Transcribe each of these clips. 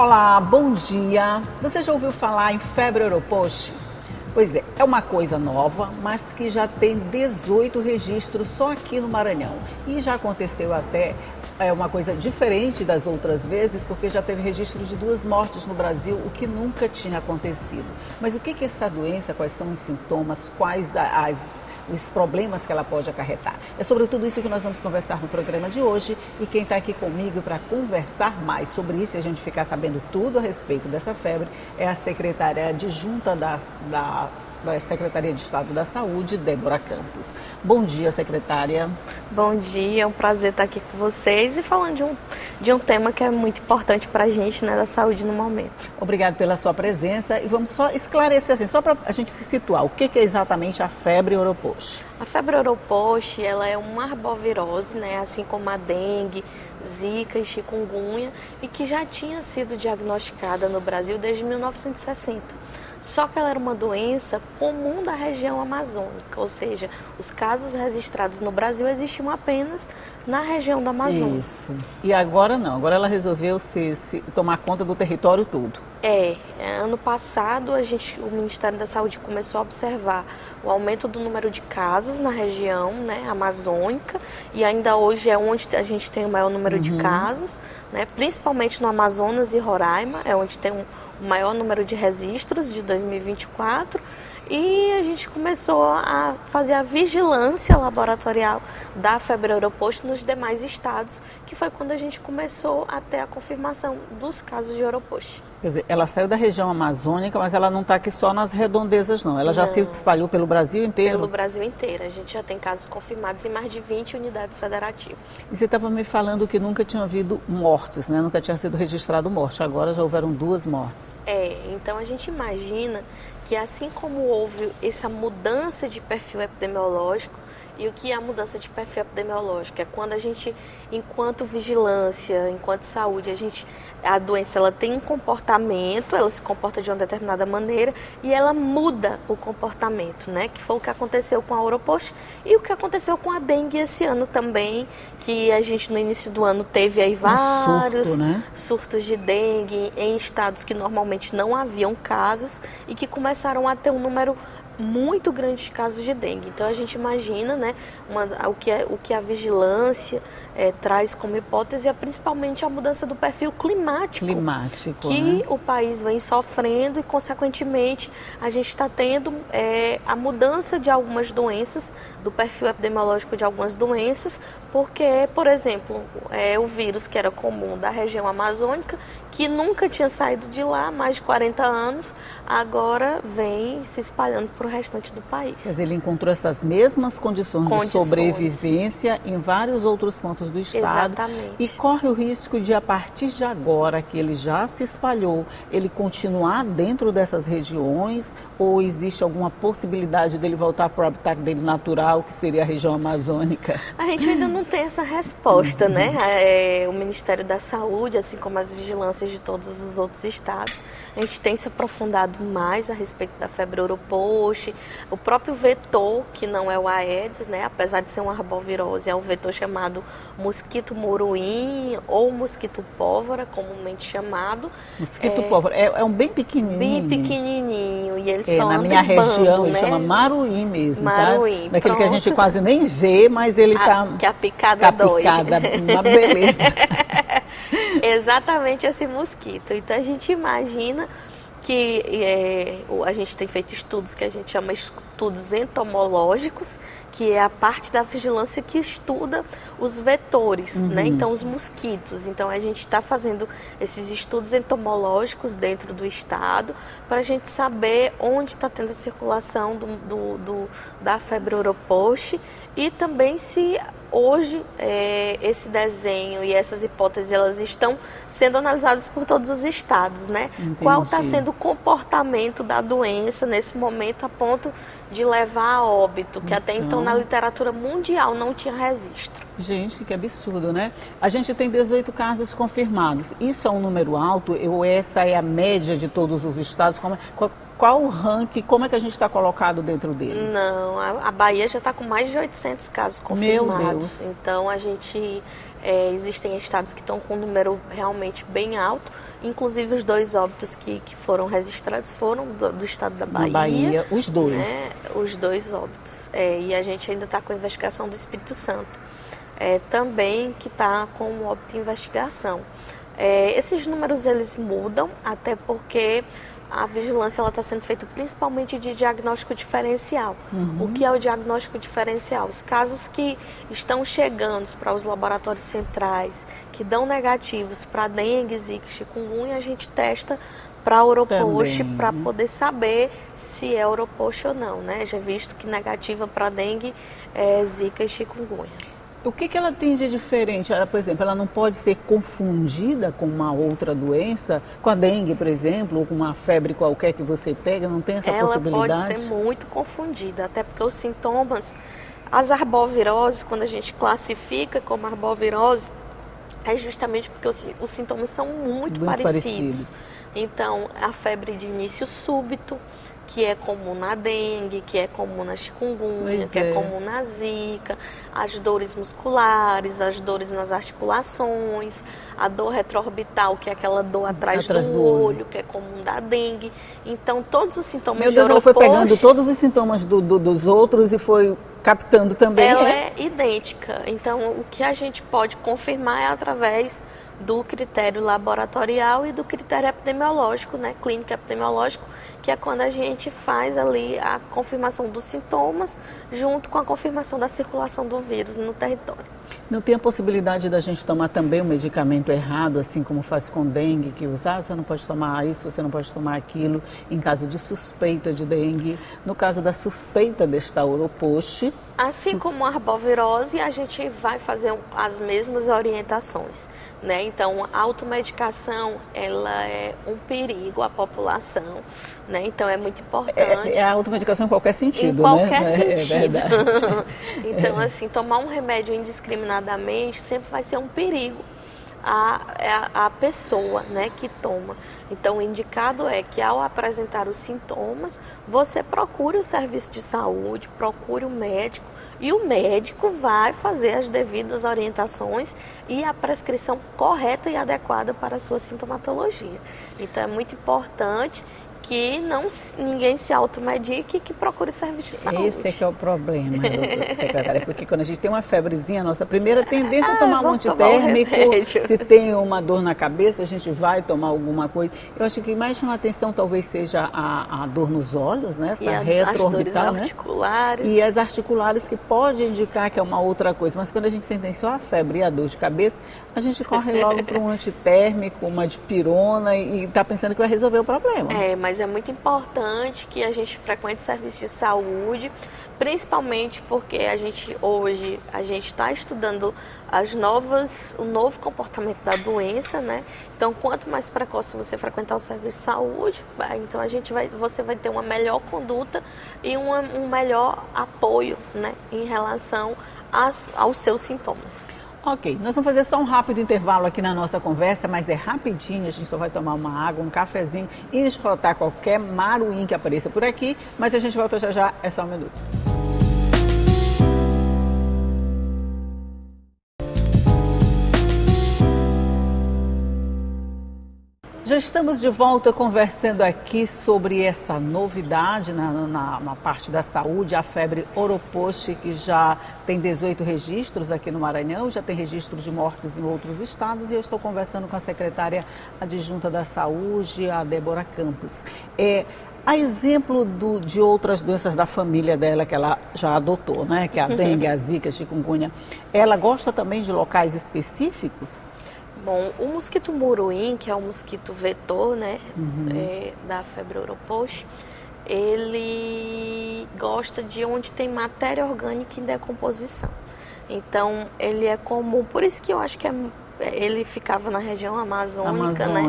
Olá, bom dia. Você já ouviu falar em febre Europost? Pois é uma coisa nova, mas que já tem 18 registros só aqui no Maranhão. E já aconteceu até uma coisa diferente das outras vezes, porque já teve registro de 2 mortes no Brasil, o que nunca tinha acontecido. Mas o que é essa doença, quais são os sintomas, quais os problemas que ela pode acarretar? É sobre tudo isso que nós vamos conversar no programa de hoje, e quem está aqui comigo para conversar mais sobre isso e a gente ficar sabendo tudo a respeito dessa febre é a secretária adjunta da Secretaria de Estado da Saúde, Débora Campos. Bom dia, secretária. Bom dia, é um prazer estar aqui com vocês e falando de um tema que é muito importante para a gente, né, da saúde no momento. Obrigada pela sua presença e vamos só esclarecer, assim, só para a gente se situar, o que é exatamente a febre Europost? A febre Europost, ela é uma arbovirose, né, assim como a dengue, zika e chikungunya, e que já tinha sido diagnosticada no Brasil desde 1960. Só que ela era uma doença comum da região amazônica, ou seja, os casos registrados no Brasil existiam apenas na região da Amazônia. Isso. E agora não, agora ela resolveu se tomar conta do território todo. Ano passado o Ministério da Saúde começou a observar o aumento do número de casos na região, né, amazônica, e ainda hoje é onde a gente tem o maior número de casos, né, principalmente no Amazonas e Roraima, é onde tem o maior número de registros de 2024, e a gente começou a fazer a vigilância laboratorial da febre Europost nos demais estados, que foi quando a gente começou a ter a confirmação dos casos de Europost. Quer dizer, ela saiu da região amazônica, mas ela não está aqui só nas redondezas, não. Ela já se espalhou pelo Brasil inteiro? Pelo Brasil inteiro. A gente já tem casos confirmados em mais de 20 unidades federativas. E você estava me falando que nunca tinha havido mortes, né? Nunca tinha sido registrado morte. Agora já houveram 2 mortes. Então a gente imagina que assim como houve essa mudança de perfil epidemiológico, e o que é a mudança de perfil epidemiológico? É quando a gente, enquanto vigilância, enquanto saúde, a doença ela tem um comportamento, ela se comporta de uma determinada maneira e ela muda o comportamento, né? Que foi o que aconteceu com a Europost e o que aconteceu com a dengue esse ano também, que a gente no início do ano teve aí vários surtos de dengue em estados que normalmente não haviam casos e que começaram a ter um número muito grande de casos de dengue. Então a gente imagina, né, o que a vigilância traz como hipótese é principalmente a mudança do perfil climático que o país vem sofrendo e consequentemente a gente está tendo a mudança de algumas doenças, do perfil epidemiológico de algumas doenças, porque, por exemplo, o vírus que era comum da região amazônica, que nunca tinha saído de lá há mais de 40 anos, agora vem se espalhando para o restante do país. Quer dizer, ele encontrou essas mesmas condições de sobrevivência em vários outros pontos do estado. Exatamente. E corre o risco de, a partir de agora, que ele já se espalhou, ele continuar dentro dessas regiões, ou existe alguma possibilidade dele voltar para o habitat dele natural, que seria a região amazônica? A gente ainda não tem essa resposta, né? O Ministério da Saúde, assim como as vigilâncias de todos os outros estados, a gente tem se aprofundado mais a respeito da febre Europost, o próprio vetor, que não é o Aedes, né? Apesar de ser uma arbovirose, é um vetor chamado mosquito muruim ou mosquito pólvora, comumente chamado. Mosquito pólvora, é um bem pequenininho. Bem pequenininho, e ele só na anda minha em bando, região, né? ele chama maruim mesmo, maruim, sabe? Daquele que a gente quase nem vê, mas ele está... Que a picada dói. Uma beleza. Exatamente esse mosquito. Então a gente imagina que a gente tem feito estudos que a gente chama estudos entomológicos, que é a parte da vigilância que estuda os vetores, né? Então os mosquitos. Então a gente está fazendo esses estudos entomológicos dentro do estado para a gente saber onde está tendo a circulação da febre Europost e também se hoje esse desenho e essas hipóteses elas estão sendo analisadas por todos os estados, né? Entendi. Qual está sendo o comportamento da doença nesse momento a ponto de levar a óbito, que até então na literatura mundial não tinha registro. Gente, que absurdo, né? A gente tem 18 casos confirmados. Isso é um número alto? Ou essa é a média de todos os estados? Qual o ranking? Como é que a gente está colocado dentro dele? Não, a Bahia já está com mais de 800 casos confirmados. Meu Deus. Então a gente Existem estados que estão com um número realmente bem alto, inclusive os 2 óbitos que foram registrados foram do estado da Bahia. Na Bahia, os 2. Né? Os 2 óbitos. E a gente ainda está com a investigação do Espírito Santo, também que está com o óbito em investigação. Esses números eles mudam, até porque a vigilância está sendo feita principalmente de diagnóstico diferencial. O que é o diagnóstico diferencial? Os casos que estão chegando para os laboratórios centrais, que dão negativos para dengue, zika, chikungunya, a gente testa para Oropost para poder saber se é Oropost ou não, né? Já visto que negativa para dengue, zika e chikungunya. O que ela tem de diferente? Ela, por exemplo, ela não pode ser confundida com uma outra doença, com a dengue, por exemplo, ou com uma febre qualquer que você pega, não tem essa possibilidade? Ela pode ser muito confundida, até porque os sintomas, as arboviroses, quando a gente classifica como arbovirose, é justamente porque os sintomas são muito parecidos. Então, a febre de início súbito, que é comum na dengue, que é comum na chikungunya, que é comum na zika, as dores musculares, as dores nas articulações, a dor retroorbital, que é aquela dor atrás do olho, que é comum da dengue. Então, todos os sintomas de Oropost... ela foi pegando todos os sintomas dos outros e foi captando também. Ela é idêntica. Então, o que a gente pode confirmar é através do critério laboratorial e do critério epidemiológico, né, clínico epidemiológico, que é quando a gente faz ali a confirmação dos sintomas junto com a confirmação da circulação do vírus no território. Não tem a possibilidade da gente tomar também um medicamento errado, assim como faz com dengue, que você não pode tomar isso, você não pode tomar aquilo, em caso de suspeita de dengue. No caso da suspeita desta Oropost... Assim como a arbovirose, a gente vai fazer as mesmas orientações, né? Então, a automedicação, ela é um perigo à população, né? Então, é muito importante. A automedicação em qualquer sentido, em qualquer sentido. Então, assim, tomar um remédio indiscriminadamente sempre vai ser um perigo a pessoa, né, que toma. Então, o indicado é que ao apresentar os sintomas, você procure o serviço de saúde, procure o médico e o médico vai fazer as devidas orientações e a prescrição correta e adequada para a sua sintomatologia. Então, é muito importante que ninguém se automedique e que procure serviço de saúde. Esse é que é o problema, doutora secretária, porque quando a gente tem uma febrezinha, a nossa primeira tendência é tomar um antitérmico, se tem uma dor na cabeça, a gente vai tomar alguma coisa. Eu acho que mais chama atenção talvez seja a dor nos olhos, né? Essa retroorbital, as dores articulares. E as articulares, que pode indicar que é uma outra coisa, mas quando a gente tem só a febre e a dor de cabeça, a gente corre logo para um antitérmico, uma dipirona e está pensando que vai resolver o problema. Mas é muito importante que a gente frequente serviços de saúde, principalmente porque hoje a gente está estudando o novo comportamento da doença, né? Então, quanto mais precoce você frequentar o serviço de saúde, então você vai ter uma melhor conduta e um melhor apoio, né, em relação aos seus sintomas. Ok, nós vamos fazer só um rápido intervalo aqui na nossa conversa, mas é rapidinho, a gente só vai tomar uma água, um cafezinho e escutar qualquer maruim que apareça por aqui, mas a gente volta já já, é só um minuto. Já estamos de volta conversando aqui sobre essa novidade na parte da saúde, a febre Oropost, que já tem 18 registros aqui no Maranhão, já tem registro de mortes em outros estados, e eu estou conversando com a secretária adjunta da Saúde, a Débora Campos. A exemplo de outras doenças da família dela que ela já adotou, né? Que é a dengue, a zika, a chikungunya, ela gosta também de locais específicos? Bom, o mosquito muruim, que é o mosquito vetor, né, da febre Oropost, ele gosta de onde tem matéria orgânica em decomposição. Então, ele é comum, por isso que eu acho que ele ficava na região amazônica, né?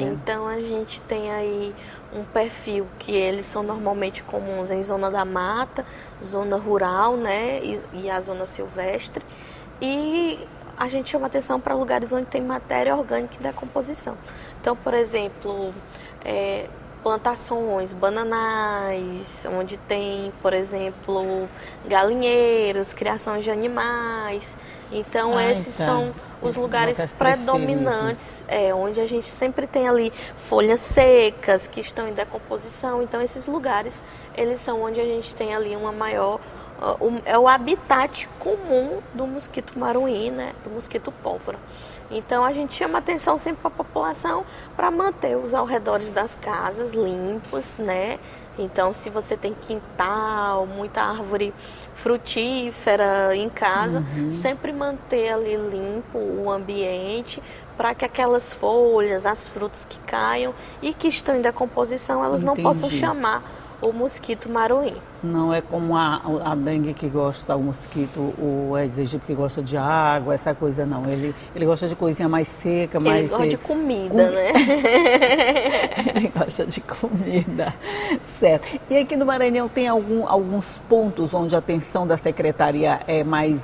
Então, a gente tem aí um perfil que eles são normalmente comuns em zona da mata, zona rural, né, e a zona silvestre. E a gente chama atenção para lugares onde tem matéria orgânica em decomposição. Então, por exemplo, plantações bananais, onde tem, por exemplo, galinheiros, criações de animais. Então, esses são os lugares predominantes, onde a gente sempre tem ali folhas secas que estão em decomposição. Então, esses lugares, eles são onde a gente tem ali uma maior... É o habitat comum do mosquito maruim, né? Do mosquito pólvora. Então, a gente chama atenção sempre para a população para manter os arredores das casas limpos, né? Então, se você tem quintal, muita árvore frutífera em casa, sempre manter ali limpo o ambiente para que aquelas folhas, as frutas que caiam e que estão em decomposição, elas não possam chamar o mosquito maruim. Não é como a dengue que gosta, o mosquito, o Aedes aegypti que gosta de água, essa coisa não. Ele gosta de coisinha mais seca, mais... Ele gosta de comida, né? Ele gosta de comida, certo. E aqui no Maranhão tem alguns pontos onde a atenção da secretaria é mais,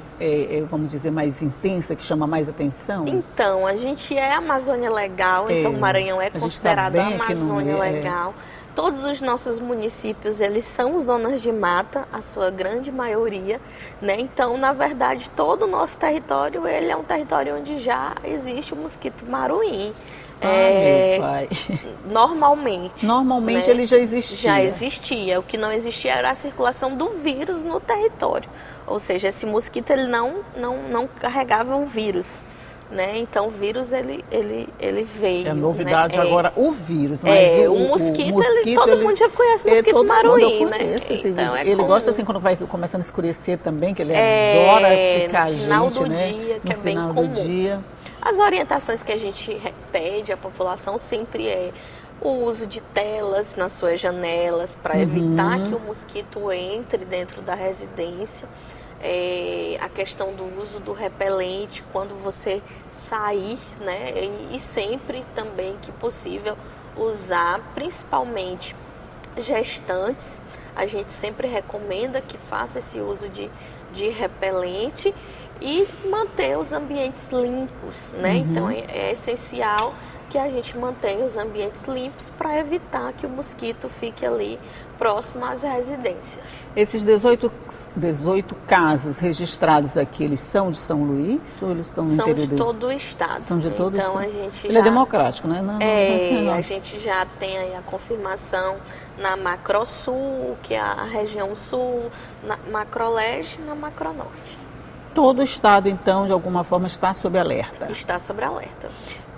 vamos dizer, mais intensa, que chama mais atenção? Então, a gente é Amazônia Legal, então o Maranhão é considerado a Amazônia Legal. Todos os nossos municípios, eles são zonas de mata, a sua grande maioria, né? Então, na verdade, todo o nosso território, ele é um território onde já existe o mosquito maruim. Meu pai. Normalmente. Normalmente, né? Ele já existia. Já existia. O que não existia era a circulação do vírus no território. Ou seja, esse mosquito, ele não carregava o vírus. Né? Então o vírus ele veio. É novidade, né? Agora o vírus, mas o mosquito, todo mundo já conhece o mosquito maruim, né? Então, ele gosta assim quando vai começando a escurecer também, que ele adora picar a gente, no final do né? dia, que é bem comum. As orientações que a gente pede à população sempre é o uso de telas nas suas janelas para evitar que o mosquito entre dentro da residência. A questão do uso do repelente quando você sair, né? E sempre também que possível usar, principalmente gestantes. A gente sempre recomenda que faça esse uso de repelente e manter os ambientes limpos, né? Então é essencial que a gente mantenha os ambientes limpos para evitar que o mosquito fique ali próximo às residências. Esses 18 casos registrados aqui, eles são de São Luís ou eles estão no interior? São de todo o estado. São de todo o estado. A gente Ele é democrático, né? A gente já tem aí a confirmação na Macrosul, que é a região sul, na Macroleste e na Macronorte. Todo o estado, então, de alguma forma, está sob alerta? Está sob alerta.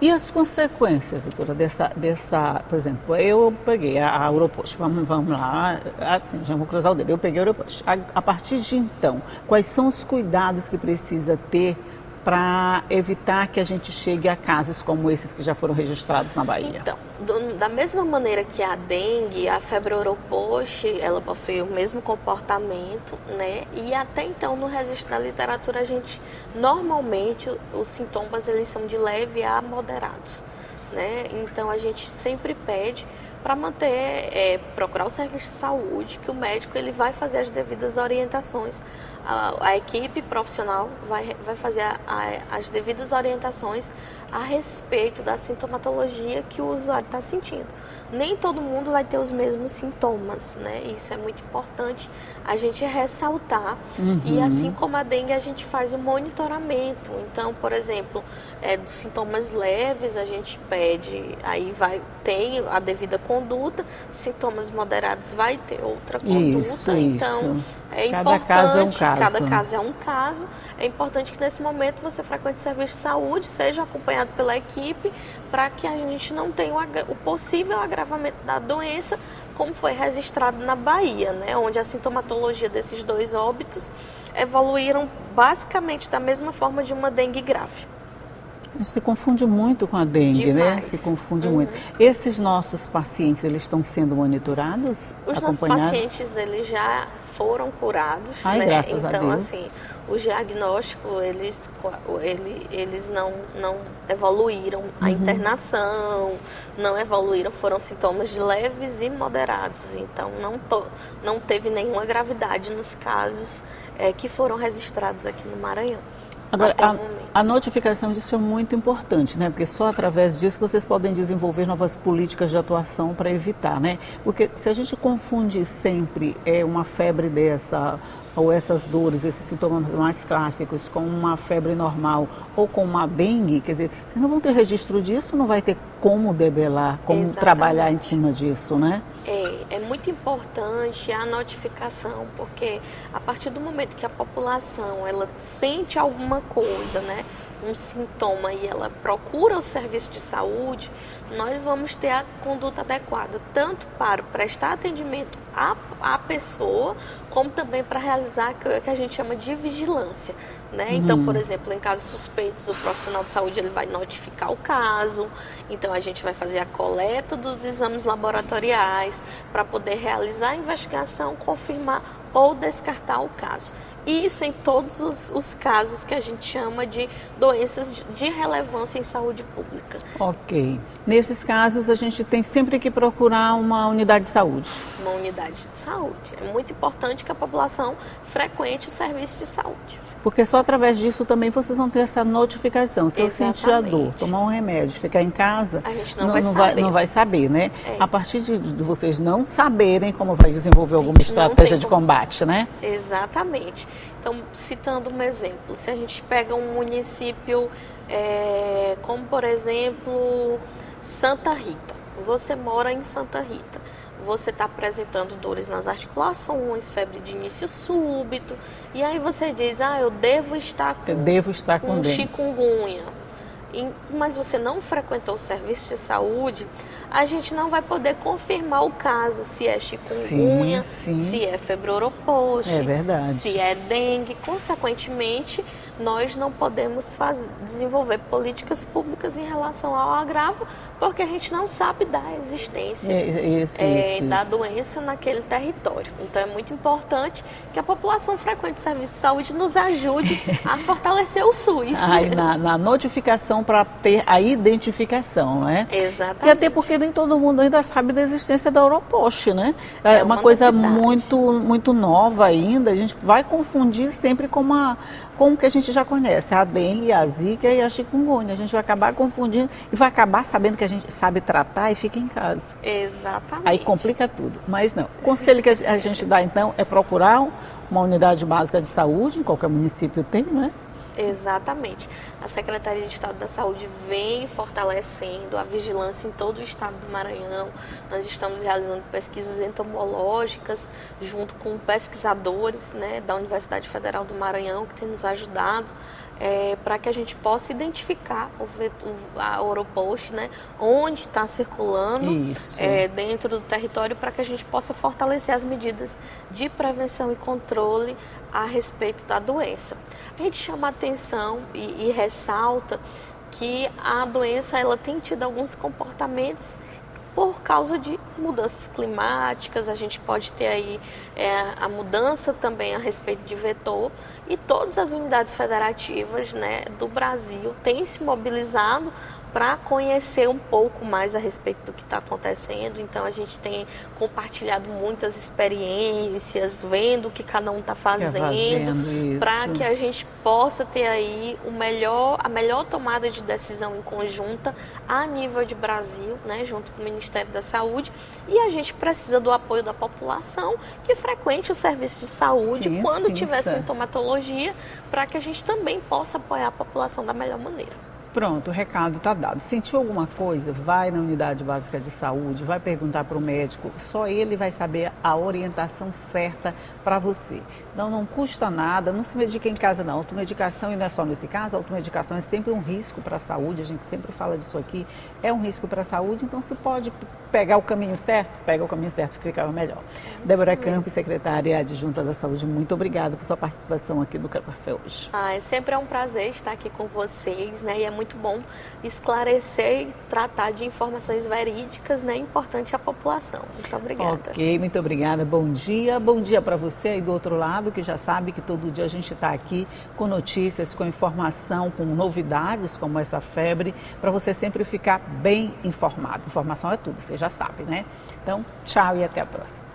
E as consequências, doutora, dessa, por exemplo, eu peguei a Europost, vamos lá, assim, já vou cruzar o dedo, eu peguei a Europost. A partir de então, quais são os cuidados que precisa ter para evitar que a gente chegue a casos como esses que já foram registrados na Bahia? Então, da mesma maneira que a dengue, a febre Europost, ela possui o mesmo comportamento, né? E até então, no registro da literatura, a gente, normalmente, os sintomas, eles são de leve a moderados, né? Então, a gente sempre pede para manter, procurar o serviço de saúde, que o médico ele vai fazer as devidas orientações. A equipe profissional vai fazer as devidas orientações a respeito da sintomatologia que o usuário está sentindo. Nem todo mundo vai ter os mesmos sintomas, né? Isso é muito importante a gente ressaltar. E assim como a dengue, a gente faz o monitoramento. Então, por exemplo, dos sintomas leves, a gente pede, tem a devida conduta, sintomas moderados vai ter outra conduta. Então, é importante, cada caso é um caso. É importante que nesse momento você frequente o serviço de saúde, seja acompanhado pela equipe, para que a gente não tenha o possível agravamento da doença, como foi registrado na Bahia, né, onde a sintomatologia desses 2 óbitos evoluíram basicamente da mesma forma de uma dengue grave. Isso se confunde muito com a dengue, demais, né? Se confunde muito. Esses nossos pacientes, eles estão sendo monitorados? Os nossos pacientes, eles já foram curados, né? Graças a Deus. Então, assim, os diagnósticos, eles não evoluíram, a internação não evoluíram, foram sintomas de leves e moderados. Então, não teve nenhuma gravidade nos casos que foram registrados aqui no Maranhão. Agora, a notificação disso é muito importante, né? Porque só através disso que vocês podem desenvolver novas políticas de atuação para evitar, né? Porque se a gente confunde sempre uma febre dessa ou essas dores, esses sintomas mais clássicos, com uma febre normal ou com uma dengue, quer dizer, vocês não vão ter registro disso, não vai ter como debelar, como Exatamente. trabalhar em cima disso, né? É muito importante a notificação, porque a partir do momento que a população ela sente alguma coisa, né, um sintoma e ela procura o serviço de saúde, nós vamos ter a conduta adequada, tanto para prestar atendimento à pessoa, como também para realizar o que a gente chama de vigilância, né? Então, por exemplo, em casos suspeitos, o profissional de saúde ele vai notificar o caso, então a gente vai fazer a coleta dos exames laboratoriais para poder realizar a investigação, confirmar ou descartar o caso. Isso em todos os casos que a gente chama de doenças de relevância em saúde pública. Ok. Nesses casos, a gente tem sempre que procurar uma unidade de saúde. Uma unidade de saúde. É muito importante que a população frequente o serviço de saúde. Porque só através disso também vocês vão ter essa notificação. Se eu sentir a dor, tomar um remédio, ficar em casa, a gente não vai saber, né? A partir de vocês não saberem como vai desenvolver alguma estratégia de combate, né? Exatamente. Então, citando um exemplo, se a gente pega um município como, por exemplo, Santa Rita. Você mora em Santa Rita. Você está apresentando dores nas articulações, febre de início súbito, e aí você diz, eu devo estar com chikungunya. Mas você não frequentou o serviço de saúde, a gente não vai poder confirmar o caso, se é chikungunya, se é febre oroposte, se é dengue. Consequentemente, nós não podemos desenvolver políticas públicas em relação ao agravo, porque a gente não sabe da existência da doença naquele território. Então, é muito importante que a população frequente o serviço de saúde nos ajude a fortalecer o SUS. Na notificação para ter a identificação, né? Exatamente. E até porque nem todo mundo ainda sabe da existência da oroposte, né? É uma coisa muito nova ainda, a gente vai confundir sempre com o que a gente já conhece, a dengue, a zika e a chikungunya. A gente vai acabar confundindo e vai acabar sabendo que a gente sabe tratar e fica em casa. Exatamente. Aí complica tudo. Mas não. O conselho que a gente dá, então, é procurar uma unidade básica de saúde, em qualquer município tem, né? Exatamente. A Secretaria de Estado da Saúde vem fortalecendo a vigilância em todo o estado do Maranhão. Nós estamos realizando pesquisas entomológicas junto com pesquisadores, né, da Universidade Federal do Maranhão, que tem nos ajudado para que a gente possa identificar a oroposte, né, onde está circulando dentro do território, para que a gente possa fortalecer as medidas de prevenção e controle a respeito da doença. A gente chama a atenção e ressalta que a doença ela tem tido alguns comportamentos por causa de mudanças climáticas. A gente pode ter aí a mudança também a respeito de vetor, e todas as unidades federativas, né, do Brasil têm se mobilizado para conhecer um pouco mais a respeito do que está acontecendo. Então, a gente tem compartilhado muitas experiências, vendo o que cada um está fazendo, para que a gente possa ter aí a melhor tomada de decisão em conjunta a nível de Brasil, né, junto com o Ministério da Saúde. E a gente precisa do apoio da população que frequente o serviço de saúde quando tiver sintomatologia, para que a gente também possa apoiar a população da melhor maneira. Pronto, o recado está dado. Sentiu alguma coisa? Vai na unidade básica de saúde, vai perguntar para o médico, só ele vai saber a orientação certa para você. Então não custa nada, não se medica em casa não. Automedicação, e não é só nesse caso, a automedicação é sempre um risco para a saúde, a gente sempre fala disso aqui, é um risco para a saúde, então se pode pegar o caminho certo, pega o caminho certo que ficava melhor. Débora Campos, secretária adjunta da Saúde, muito obrigada por sua participação aqui no Café hoje. Sempre é um prazer estar aqui com vocês, né? E é muito bom esclarecer e tratar de informações verídicas, né? Importante à população. Muito obrigada. Ok, muito obrigada. Bom dia para você aí do outro lado, que já sabe que todo dia a gente está aqui com notícias, com informação, com novidades como essa febre, para você sempre ficar bem informado. Informação é tudo, você já sabe, né? Então, tchau e até a próxima.